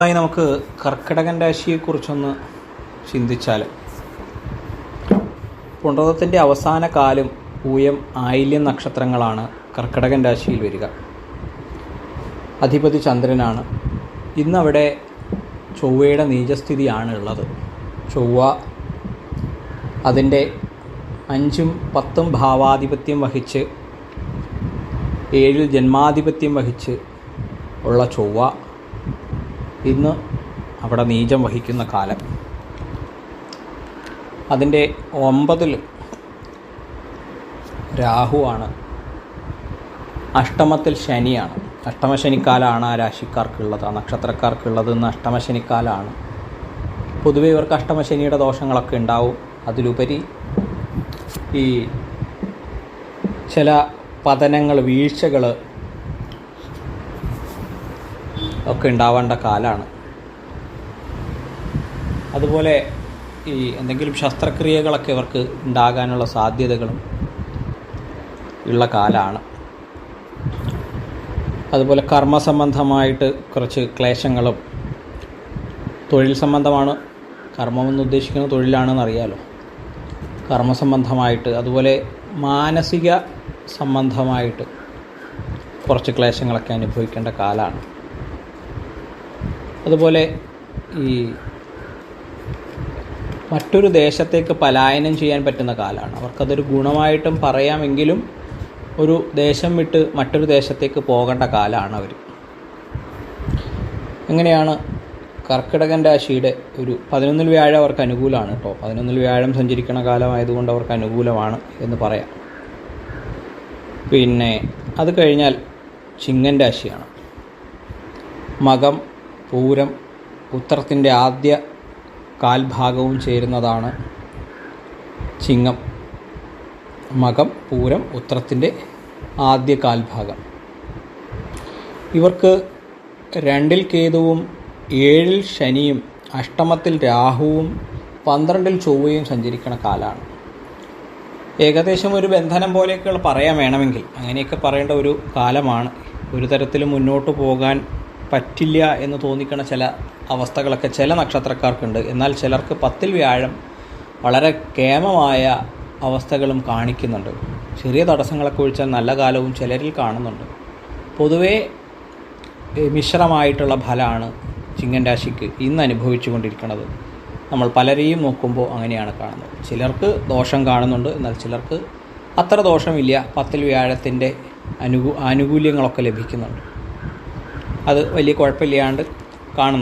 നമുക്ക് കർക്കിടകൻ രാശിയെക്കുറിച്ചൊന്ന് ചിന്തിച്ചാൽ, പുണർദത്തിൻ്റെ അവസാന കാലം പൂയം ആയില്യം നക്ഷത്രങ്ങളാണ് കർക്കിടകൻ രാശിയിൽ വരിക. അധിപതി ചന്ദ്രനാണ്. ഇന്നവിടെ ചൊവ്വയുടെ നീചസ്ഥിതിയാണ് ഉള്ളത്. ചൊവ്വ അതിൻ്റെ 5ഉം 10ഉം ഭാവാധിപത്യം വഹിച്ച് 7ൽ ജന്മാധിപത്യം വഹിച്ച് ഉള്ള ചൊവ്വ ഇന്ന് അവിടെ നീചം വഹിക്കുന്ന കാലം. അതിൻ്റെ 9ൽ രാഹുവാണ്. അഷ്ടമത്തിൽ ശനിയാണ്. അഷ്ടമശനിക്കാലമാണ് ആ രാശിക്കാർക്കുള്ളത്, ആ നക്ഷത്രക്കാർക്കുള്ളത്. ഇന്ന് അഷ്ടമശനിക്കാലമാണ്. പൊതുവെ ഇവർക്ക് അഷ്ടമശനിയുടെ ദോഷങ്ങളൊക്കെ ഉണ്ടാവും. അതിലുപരി ഈ ചില പതനങ്ങൾ, വീഴ്ചകൾ ഒക്കെ ഉണ്ടാവേണ്ട കാലമാണ്. അതുപോലെ ഈ എന്തെങ്കിലും ശസ്ത്രക്രിയകളൊക്കെ ഇവർക്ക് ഉണ്ടാകാനുള്ള സാധ്യതകളും ഉള്ള കാലമാണ്. അതുപോലെ കർമ്മസംബന്ധമായിട്ട് കുറച്ച് ക്ലേശങ്ങളും, തൊഴിൽ സംബന്ധമാണ്. കർമ്മമെന്ന് ഉദ്ദേശിക്കുന്നത് തൊഴിലാണെന്ന് അറിയാലോ. കർമ്മസംബന്ധമായിട്ട്, അതുപോലെ മാനസിക സംബന്ധമായിട്ട് കുറച്ച് ക്ലേശങ്ങളൊക്കെ അനുഭവിക്കേണ്ട കാലമാണ്. അതുപോലെ ഈ മറ്റൊരു ദേശത്തേക്ക് പലായനം ചെയ്യാൻ പറ്റുന്ന കാലമാണ്. അവർക്കതൊരു ഗുണമായിട്ടും പറയാമെങ്കിലും ഒരു ദേശം വിട്ട് മറ്റൊരു ദേശത്തേക്ക് പോകേണ്ട കാലമാണ് അവർ. എങ്ങനെയാണ് കർക്കിടകൻ രാശിയുടെ ഒരു 11ൽ വ്യാഴം അവർക്ക് അനുകൂലമാണ് കേട്ടോ. 11ൽ വ്യാഴം സഞ്ചരിക്കണ കാലമായതുകൊണ്ട് അവർക്ക് അനുകൂലമാണ് എന്ന് പറയാം. പിന്നെ അത് കഴിഞ്ഞാൽ ചിങ്ങൻ രാശിയാണ്. മകം, പൂരം, ഉത്രത്തിൻ്റെ ആദ്യ കാൽഭാഗവും ചേരുന്നതാണ് ചിങ്ങം. മകം, പൂരം, ഉത്രത്തിൻ്റെ ആദ്യ കാൽഭാഗം. ഇവർക്ക് 2ൽ കേതുവും 7ൽ ശനിയും അഷ്ടമത്തിൽ രാഹുവും 12ൽ ചൊവ്വയും സഞ്ചരിക്കുന്ന കാലമാണ്. ഏകദേശം ഒരു ബന്ധനം പോലെയൊക്കെ പറയാൻ വേണമെങ്കിൽ അങ്ങനെയൊക്കെ പറയേണ്ട ഒരു കാലമാണ്. ഒരു തരത്തിലും മുന്നോട്ട് പോകാൻ പറ്റില്ല എന്ന് തോന്നിക്കണ ചില അവസ്ഥകളൊക്കെ ചില നക്ഷത്രക്കാർക്കുണ്ട്. എന്നാൽ ചിലർക്ക് 10ൽ വ്യാഴം വളരെ കേമമായ അവസ്ഥകളും കാണിക്കുന്നുണ്ട്. ചെറിയ തടസ്സങ്ങളൊക്കെ ഒഴിച്ചാൽ നല്ല കാലവും ചിലരിൽ കാണുന്നുണ്ട്. പൊതുവേ മിശ്രമായിട്ടുള്ള ഫലമാണ് ചിങ്ങൻ രാശിക്ക് ഇന്ന് അനുഭവിച്ചു കൊണ്ടിരിക്കുന്നത്. നമ്മൾ പലരെയും നോക്കുമ്പോൾ അങ്ങനെയാണ് കാണുന്നത്. ചിലർക്ക് ദോഷം കാണുന്നുണ്ട്, എന്നാൽ ചിലർക്ക് അത്ര ദോഷമില്ല. 10ൽ വ്യാഴത്തിൻ്റെ ആനുകൂല്യങ്ങളൊക്കെ ലഭിക്കുന്നുണ്ട്. അത് വലിയ കുഴപ്പമില്ലാണ്ട് കാണുന്നുണ്ട്.